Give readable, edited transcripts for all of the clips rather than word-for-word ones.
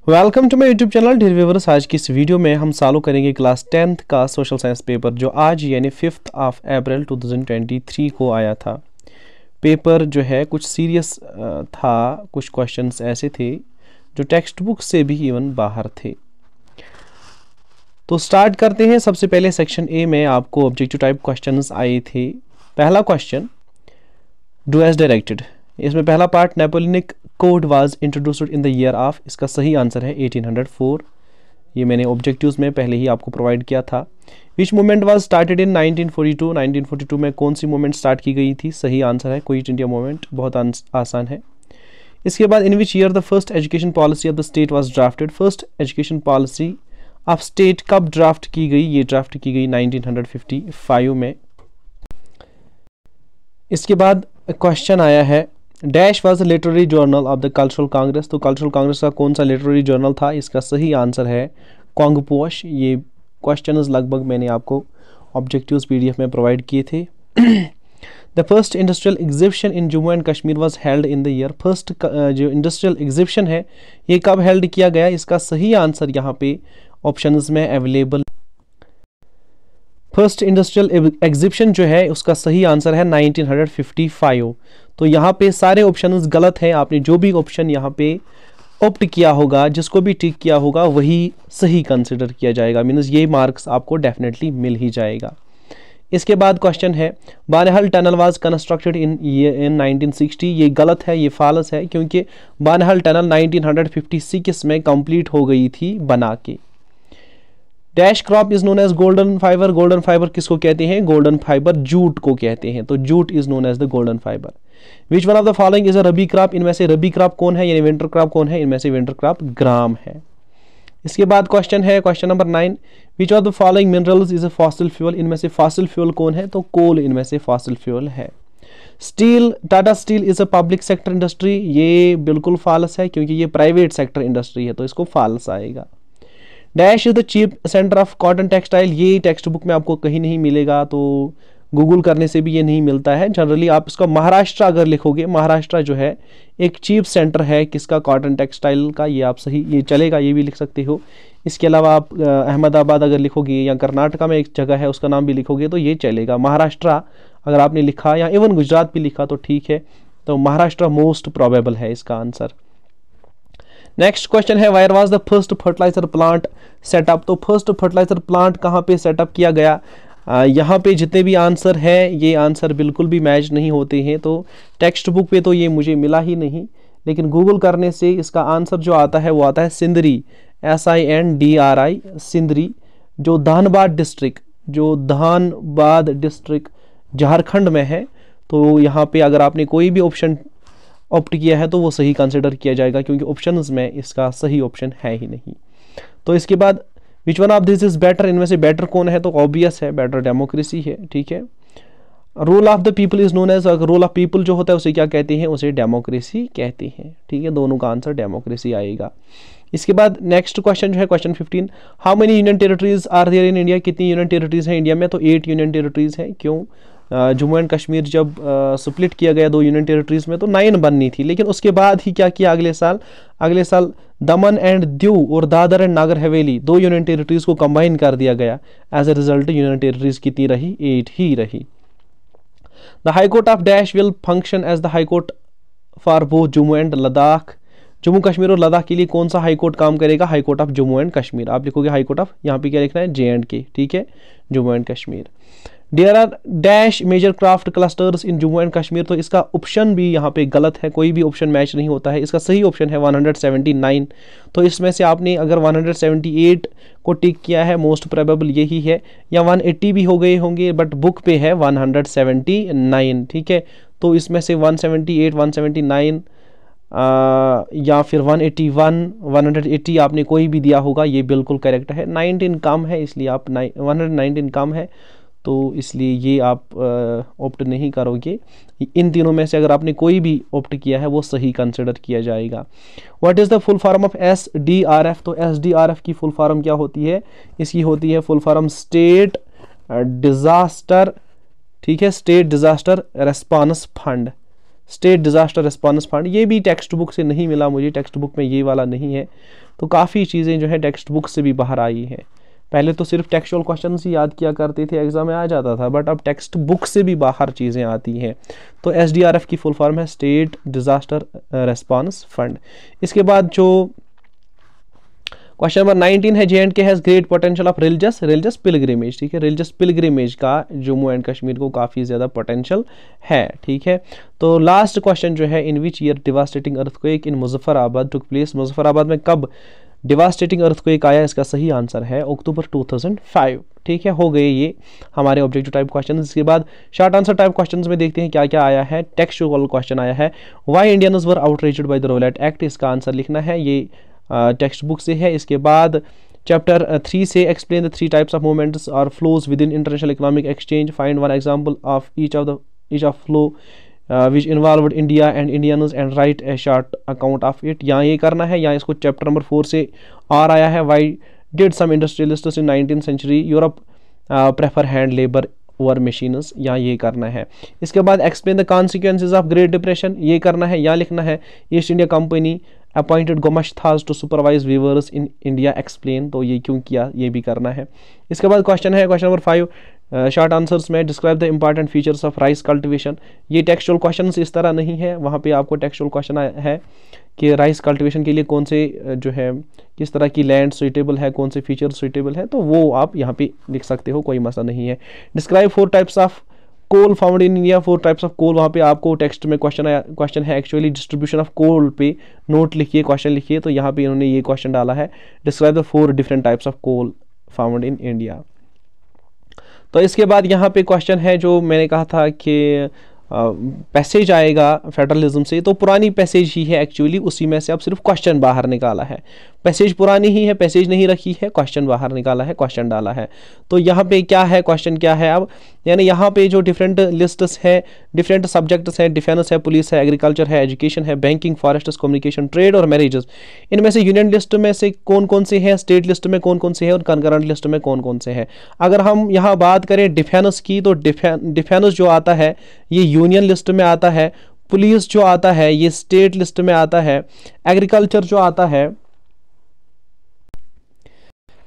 Welcome to my YouTube channel dear viewers. आज की इस वीडियो में हम सॉल्व करेंगे क्लास 10th का सोशल साइंस पेपर जो आज यानी 5 अप्रैल 2023 को आया था। पेपर जो है कुछ सीरियस था, कुछ क्वेश्चंस ऐसे थे जो टेक्स्ट बुक से भी इवन बाहर थे। तो स्टार्ट करते हैं। सबसे पहले सेक्शन ए में आपको ऑब्जेक्टिव टाइप क्वेश्चंस आए थे। पहला क्वेश्चन, डू एज डायरेक्टेड। इसमें पहला part, Napoleonic code was introduced in the year of. इसका सही आंसर है 1804। ये मैंने ऑब्जेक्टिव्स में पहले ही आपको प्रोवाइड किया था। विच मूवमेंट वाज स्टार्टेड इन 1942। 1942 में कौन सी मूवमेंट स्टार्ट की गई थी? सही आंसर है क्विट इंडिया मूवमेंट। बहुत आसान है। इसके बाद, in which year the first education policy of the state was drafted. First education policy of state कब ड्राफ्ट की गई? ये ड्राफ्ट की गई 1955 में। इसके बाद क्वेश्चन आया है, dash was the literary journal of the cultural Congress. तो कल्चरल कांग्रेस का कौन सा लिटरेरी जर्नल था? इसका सही आंसर है कांगपोश। ये क्वेश्चंस लगभग मैंने आपको ऑब्जेक्टिव्स पीडीएफ में प्रोवाइड किए थे। The first industrial exhibition in Jammu and Kashmir was held in the year. First जो इंडस्ट्रियल एग्जिबिशन है ये कब हेल्ड किया गया? इसका सही आंसर यहाँ पे ऑप्शंस में अवेलेबल। फर्स्ट इंडस्ट्रियल एग्जिबिशन जो है उसका सही आंसर है 1955। तो यहाँ पे सारे ऑप्शंस गलत हैं। आपने जो भी ऑप्शन यहाँ पे ऑप्ट किया होगा, जिसको भी टिक किया होगा, वही सही कंसिडर किया जाएगा। मीन्स ये मार्क्स आपको डेफिनेटली मिल ही जाएगा। इसके बाद क्वेश्चन है, बानहल टनल वाज कंस्ट्रक्टेड इन 1960। ये गलत है, ये फॉल्स है, क्योंकि बानहल टनल 1956 में कंप्लीट हो गई थी बना के। Dash crop is known as golden fibre. Golden fibre किसको कहते हैं? गोल्डन फाइबर जूट को कहते हैं। तो jute is known as the golden fibre. Which one of the following is a rabi crop. इनमें से रबी क्रॉप कौन है, यानी विंटर क्रॉप कौन है? इनमें से विंटर क्रॉप ग्राम है। इसके बाद क्वेश्चन है, question number 9, which of the following minerals is a fossil fuel. इनमें से फॉसिल फ्यूल कौन है? तो कोल इनमें से फॉसिल फ्यूल है। Steel, Tata steel is a public sector industry. ये बिल्कुल फॉल्स है, क्योंकि ये प्राइवेट सेक्टर इंडस्ट्री है, तो इसको फॉल्स आएगा। Dash is the chief centre of cotton textile. ये टेक्स्ट बुक में आपको कहीं नहीं मिलेगा, तो गूगल करने से भी ये नहीं मिलता है। जनरली आप इसका महाराष्ट्र अगर लिखोगे, महाराष्ट्र जो है एक चीप सेंटर है किसका? कॉटन टेक्सटाइल का। ये आप सही, ये चलेगा, ये भी लिख सकते हो। इसके अलावा आप अहमदाबाद अगर लिखोगे, या कर्नाटका में एक जगह है उसका नाम भी लिखोगे तो ये चलेगा। महाराष्ट्र अगर आपने लिखा, या इवन गुजरात भी लिखा तो ठीक है। तो महाराष्ट्र मोस्ट प्रोबेबल है इसका आंसर। नेक्स्ट क्वेश्चन है, where was the first fertiliser plant set up. तो फर्स्ट फर्टिलाइजर प्लांट कहाँ पे सेटअप किया गया? यहाँ पे जितने भी आंसर है, ये आंसर बिल्कुल भी मैच नहीं होते हैं। तो टेक्स्ट बुक पे तो ये मुझे मिला ही नहीं, लेकिन गूगल करने से इसका आंसर जो आता है वो आता है सिंदरी, SINDRI, सिंदरी, जो धानबाद डिस्ट्रिक्ट झारखंड में है। तो यहाँ पे अगर आपने कोई भी ऑप्शन ऑप्ट किया है तो वो सही कंसिडर किया जाएगा, क्योंकि ऑप्शंस में इसका सही ऑप्शन है ही नहीं। तो इसके बाद, विच one of this is better. इनमें से बेटर कौन है? तो ऑब्वियस है, बेटर डेमोक्रेसी है। ठीक है। Rule of the people is known as. Rule of people जो होता है उसे क्या कहते हैं? उसे डेमोक्रेसी कहते हैं। ठीक है, दोनों का आंसर डेमोक्रेसी आएगा। इसके बाद नेक्स्ट क्वेश्चन जो है question 15, how many union territories are there in India. कितनी यूनियन टेरिटरीज हैं इंडिया में? तो 8 यूनियन टेरिटरीज हैं। क्यों? जम्मू एंड कश्मीर जब स्प्लिट किया गया 2 यूनियन टेरिटरीज में तो 9 बननी थी, लेकिन उसके बाद ही क्या किया? अगले साल दमन एंड दीव और Dadar and Nagar Haveli 2 union territories को कंबाइन कर दिया गया। As a result union territories कितनी रही? 8 ही रही। The high court of dash will function as the high court for both Jammu and Ladakh. Jammu Kashmir और लद्दाख के लिए कौन सा हाई कोर्ट काम करेगा? High court of Jammu and Kashmir. आप लिखोगे हाई कोर्ट ऑफ, यहाँ पे क्या लिखना है? JNK। ठीक है, Jammu and Kashmir. There are dash major craft clusters in Jammu and Kashmir. तो इसका ऑप्शन भी यहाँ पे गलत है, कोई भी ऑप्शन मैच नहीं होता है। इसका सही ऑप्शन है 179। तो इसमें से आपने अगर 178 को टिक किया है, मोस्ट प्रोबेबल यही है, या 180 भी हो गए होंगे, बट बुक पे है 179। ठीक है, तो इसमें से 178, 179 या फिर 181, 180 आपने कोई भी दिया होगा, ये बिल्कुल करेक्ट है। 19 कम है, इसलिए आप 119 कम है, तो इसलिए ये आप ऑप्ट नहीं करोगे। इन तीनों में से अगर आपने कोई भी ऑप्ट किया है वो सही कंसिडर किया जाएगा। What is the full form of SDRF। तो SDRF की फुल फॉर्म क्या होती है? इसकी होती है फुल फॉर्म स्टेट डिज़ास्टर, ठीक है, state disaster response fund. State disaster response fund, ये भी टेक्स्ट बुक से नहीं मिला मुझे, टेक्स्ट बुक में ये वाला नहीं है। तो काफ़ी चीज़ें जो है टेक्स्ट बुक से भी बाहर आई हैं। पहले तो सिर्फ टेक्सचुअल क्वेश्चन ही याद किया करते थे, एग्जाम में आ जाता था, बट अब टेक्स्ट बुक से भी बाहर चीज़ें आती हैं। तो SDRF की फुल फॉर्म है स्टेट डिजास्टर रिस्पॉन्स फंड। इसके बाद जो क्वेश्चन नंबर 19 है, J&K has great potential of religious pilgrimage. ठीक है, रिलीजियस पिलग्रिमेज का जम्मू एंड कश्मीर को काफ़ी ज़्यादा पोटेंशियल है। ठीक है, तो लास्ट क्वेश्चन जो है, in which year devastating earthquake in Muzaffarabad took place. Muzaffarabad में कब डिवास्टेटिंग अर्थक्वेक आया, इसका सही आंसर है अक्टूबर 2005। ठीक है, हो गए ये हमारे ऑब्जेक्टिव टाइप क्वेश्चन। इसके बाद शॉर्ट आंसर टाइप क्वेश्चंस में देखते हैं क्या क्या आया है। टेक्सचुअल क्वेश्चन आया है, why Indians were outraged by the Rowlatt act, इसका आंसर लिखना है, ये टेक्स्ट बुक से है। इसके बाद चैप्टर 3 से explain the 3 types of movements और flows within international economic exchange, find one example of each of flow which involved India and Indians and write a short account of it. यहाँ ये करना है, यहाँ इसको chapter number 4 से और आया है, why did some industrialists in 19th century Europe prefer hand labour over machines, यहाँ ये करना है। इसके बाद explain the consequences of great depression, ये करना है, यहाँ लिखना है, East India Company appointed gomasthas to supervise weavers in India, explain, तो ये क्यों किया, ये भी करना है। इसके बाद क्वेश्चन है क्वेश्चन नंबर 5 शॉर्ट आंसर्स में, describe the important features of rice cultivation. ये टेक्सचुअल क्वेश्चन इस तरह नहीं है, वहाँ पे आपको टेक्सचुअल क्वेश्चन है कि राइस कल्टिवेशन के लिए कौन से जो है किस तरह की लैंड सुइटेबल है, कौन से फीचर सुइटेबल है, तो वो आप यहाँ पे लिख सकते हो, कोई मसला नहीं है। Describe 4 types of coal found in India, 4 types of coal, वहाँ पे आपको टेक्स्ट में क्वेश्चन है एक्चुअली डिस्ट्रीब्यूशन ऑफ कोल पे नोट लिखिए, क्वेश्चन लिखिए, तो यहाँ पे इन्होंने ये क्वेश्चन डाला है, describe the 4 different types of coal found in India. तो इसके बाद यहाँ पे क्वेश्चन है जो मैंने कहा था कि पैसेज आएगा फेडरलिज्म से, तो पुरानी पैसेज ही है एक्चुअली, उसी में से अब सिर्फ क्वेश्चन बाहर निकाला है। पैसेज पुरानी ही है, पैसेज नहीं रखी है, क्वेश्चन बाहर निकाला है, क्वेश्चन डाला है। तो यहाँ पे क्या है, क्वेश्चन क्या है अब, यानी यहाँ पे जो डिफरेंट लिस्ट्स है, डिफरेंट सब्जेक्ट्स हैं, डिफेंस है, पुलिस है, एग्रीकल्चर है, एजुकेशन है, बैंकिंग, फॉरेस्ट्स, कम्युनिकेशन, ट्रेड और मैरिजेस, इनमें से यूनियन लिस्ट में से कौन कौन से हैं, स्टेट लिस्ट में कौन कौन से हैं और कंकरेंट लिस्ट में कौन कौन से हैं। अगर हम यहाँ बात करें डिफेंस की, तो डिफेंस जो आता है ये यूनियन लिस्ट में आता है, पुलिस जो आता है ये स्टेट लिस्ट में आता है, एग्रीकल्चर जो आता है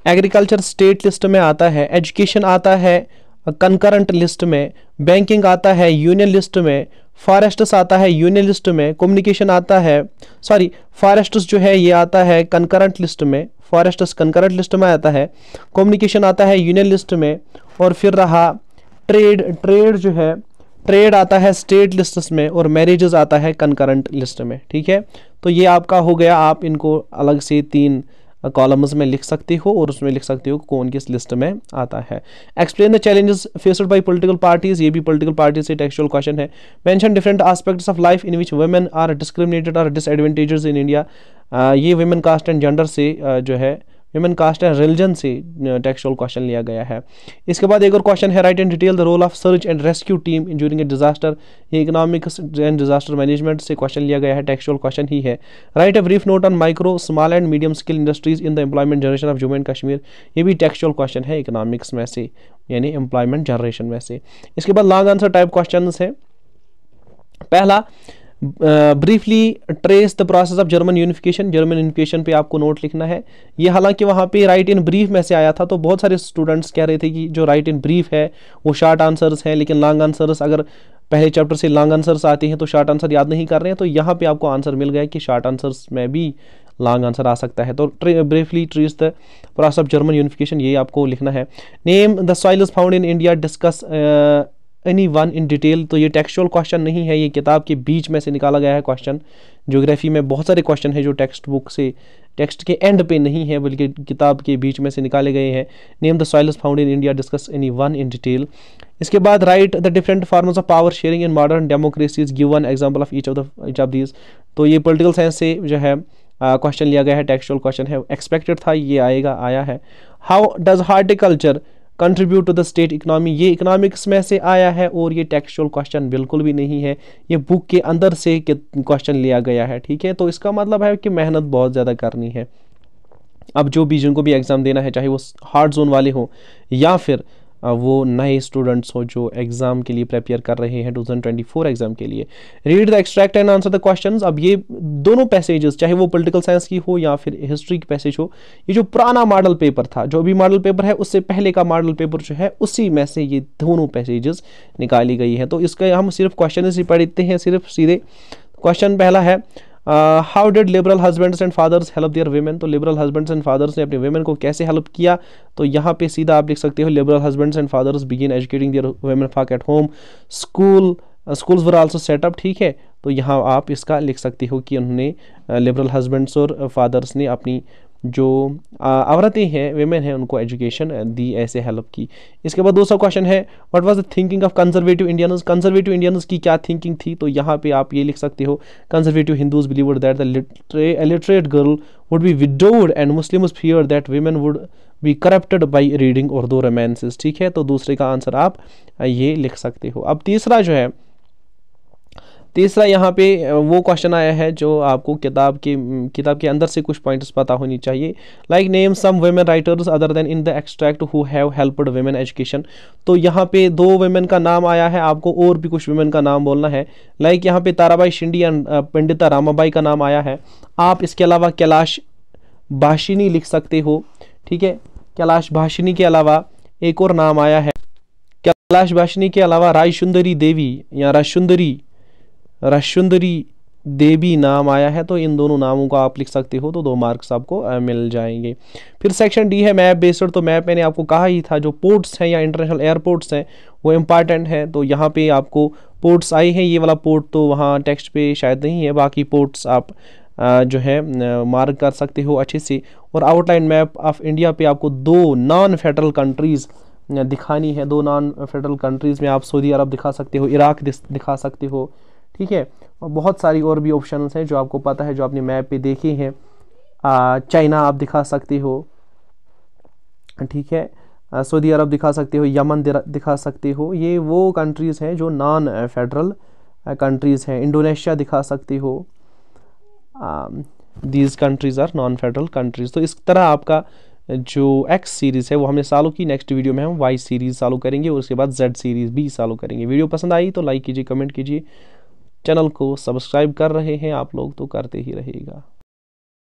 एग्रीकल्चर स्टेट लिस्ट में आता है, एजुकेशन आता है कंकरेंट लिस्ट में, बैंकिंग आता है यूनियन लिस्ट में, फॉरेस्ट्स आता है यूनियन लिस्ट में, कम्युनिकेशन आता है फॉरेस्ट्स जो है ये आता है कंकरेंट लिस्ट में, फॉरेस्ट्स कंकरेंट लिस्ट में आता है, कम्युनिकेशन आता है यूनियन लिस्ट में, और फिर रहा ट्रेड जो है ट्रेड आता है स्टेट लिस्ट में, और मैरिजेस आता है कंकरेंट लिस्ट में। ठीक है, तो ये आपका हो गया, आप इनको अलग से 3 कॉलम्स में लिख सकते हो और उसमें लिख सकते हो कौन किस लिस्ट में आता है। Explain the challenges faced by political parties, ये भी पॉलिटिकल पार्टी से टेक्सचुअल क्वेश्चन है। Mention different aspects of life in which women are discriminated और डिसएडवांटेजेस इन इंडिया, ये वुमेन कास्ट एंड जेंडर से जो है ह्यूमन कास्ट एंड रिलीजन से टेक्सचुअल क्वेश्चन लिया गया है। इसके बाद एक और क्वेश्चन है, write in detail the role of search and rescue team during a disaster, ये इकोनॉमिक्स एंड डिजास्टर मैनेजमेंट से क्वेश्चन लिया गया है, टेक्सचुअल क्वेश्चन ही है। Right a brief note on micro small and medium skill industries in the employment generation of Jammu and Kashmir, ये भी textual question है economics में से, यानी एम्प्लॉयमेंट जनरेशन में से। इसके बाद लॉन्ग आंसर टाइप क्वेश्चन है। पहला, briefly trace the process of German unification, German unification पे आपको नोट लिखना है। ये हालांकि वहाँ पे राइट इन ब्रीफ में से आया था, तो बहुत सारे स्टूडेंट्स कह रहे थे कि जो राइट इन ब्रीफ है वो शॉर्ट आंसर्स हैं, लेकिन लॉन्ग आंसर्स अगर पहले चैप्टर से लॉन्ग आंसर्स आते हैं तो शॉर्ट आंसर याद नहीं कर रहे हैं, तो यहाँ पे आपको आंसर मिल गया कि शॉर्ट आंसर्स में भी लॉन्ग आंसर आ सकता है। तो briefly trace the process of German unification, ये आपको लिखना है। Name the soils found in India, discuss any one in detail, तो ये टेक्सचुअल क्वेश्चन नहीं है, ये किताब के बीच में से निकाला गया है क्वेश्चन। ज्योग्राफी में बहुत सारे क्वेश्चन है जो टेक्स्ट बुक से टेक्स्ट के एंड पे नहीं है बल्कि किताब के बीच में से निकाले गए हैं। Name the soils found in India, discuss any one in detail. इसके बाद right the different forms of power sharing in modern democracies, give one example of each of these, तो ये पॉलिटिकल साइंस से जो है क्वेश्चन लिया गया है, टेक्सचुअल क्वेश्चन है, एक्सपेक्टेड था ये आया है। How does horticulture contribute to the state economy, ये इकोनॉमिक्स में से आया है और ये टेक्सचुअल क्वेश्चन बिल्कुल भी नहीं है, ये बुक के अंदर से क्वेश्चन लिया गया है। ठीक है, तो इसका मतलब है कि मेहनत बहुत ज़्यादा करनी है। अब जो भी जिनको भी एग्ज़ाम देना है, चाहे वो हार्ड जोन वाले हो या फिर वो नए स्टूडेंट्स हो जो एग्ज़ाम के लिए प्रिपेयर कर रहे हैं 2024 एग्ज़ाम के लिए। Read the extract and answer the questions. अब ये दोनों पैसेजेस, चाहे वो पॉलिटिकल साइंस की हो या फिर हिस्ट्री की पैसेज हो, ये जो पुराना मॉडल पेपर था, जो अभी मॉडल पेपर है उससे पहले का मॉडल पेपर जो है, उसी में से ये दोनों पैसेजेस निकाली गई है। तो इसका हम सिर्फ क्वेश्चन ही पढ़ते हैं, सिर्फ सीधे। क्वेश्चन पहला है, how did liberal husbands and fathers help their women. तो लिबरल हस्बैंड्स एंड फादर्स ने अपने वीमेन को कैसे हेल्प किया, तो यहाँ पे सीधा आप लिख सकते हो, liberal husbands and fathers begin educating their womenfolk at home, schools were also set up. ठीक है, तो यहाँ आप इसका लिख सकते हो कि उन्होंने लिबरल हस्बैंड्स और फादर्स ने अपनी जो औरतें हैं, वेमेन हैं, उनको एजुकेशन दी, ऐसे हेल्प की। इसके बाद दूसरा क्वेश्चन है, what was the thinking of conservative Indians. Conservative Indians की क्या थिंकिंग थी, तो यहाँ पे आप ये लिख सकते हो, conservative Hindus believed that the illiterate girl would be widowed and Muslims fear that women would be corrupted by reading Urdu romances. ठीक है, तो दूसरे का आंसर आप ये लिख सकते हो। अब तीसरा जो है, तीसरा यहाँ पे वो क्वेश्चन आया है जो आपको किताब के अंदर से कुछ पॉइंट्स पता होनी चाहिए। Like name some women writers other than in the extract who have helped women education. तो यहाँ पे 2 वुमेन का नाम आया है, आपको और भी कुछ वुमेन का नाम बोलना है। लाइक यहाँ पे ताराबाई शिंदे एंड पंडिता रामाबाई का नाम आया है। आप इसके अलावा कैलाश भाषिनी लिख सकते हो। ठीक है, कैलाश भाषिनी के अलावा एक और नाम आया है, कैलाश भाषिनी के अलावा रायसुंदरी देवी या राशुंदरी देवी नाम आया है। तो इन दोनों नामों का आप लिख सकते हो, तो 2 मार्क्स आपको मिल जाएंगे। फिर सेक्शन डी है मैप बेस्ड। तो मैप मैंने आपको कहा ही था, जो पोर्ट्स हैं या इंटरनेशनल एयरपोर्ट्स हैं वो इंपॉर्टेंट है। तो यहाँ पे आपको पोर्ट्स आए हैं, ये वाला पोर्ट तो वहाँ टेक्स्ट पे शायद नहीं है, बाकी पोर्ट्स आप जो है मार्क कर सकते हो अच्छे से। और आउटलाइन मैप ऑफ इंडिया पे आपको 2 नॉन फेडरल कंट्रीज़ दिखानी है। 2 नॉन फेडरल कंट्रीज़ में आप सऊदी अरब दिखा सकते हो, इराक दिखा सकते हो। ठीक है, और बहुत सारी और भी ऑप्शंस हैं जो आपको पता है, जो आपने मैप पे देखे हैं। चाइना आप दिखा सकते हो। ठीक है, सऊदी अरब दिखा सकते हो, यमन दिखा सकते हो। ये वो कंट्रीज़ हैं जो नॉन फेडरल कंट्रीज़ हैं। इंडोनेशिया दिखा सकते हो। These countries are non federal countries. तो इस तरह आपका जो एक्स सीरीज़ है वो हमने सॉल्व की। नेक्स्ट वीडियो में हम वाई सीरीज़ सॉल्व करेंगे और उसके बाद जेड सीरीज़ भी सॉल्व करेंगे। वीडियो पसंद आई तो लाइक कीजिए, कमेंट कीजिए। चैनल को सब्सक्राइब कर रहे हैं आप लोग तो करते ही रहिएगा।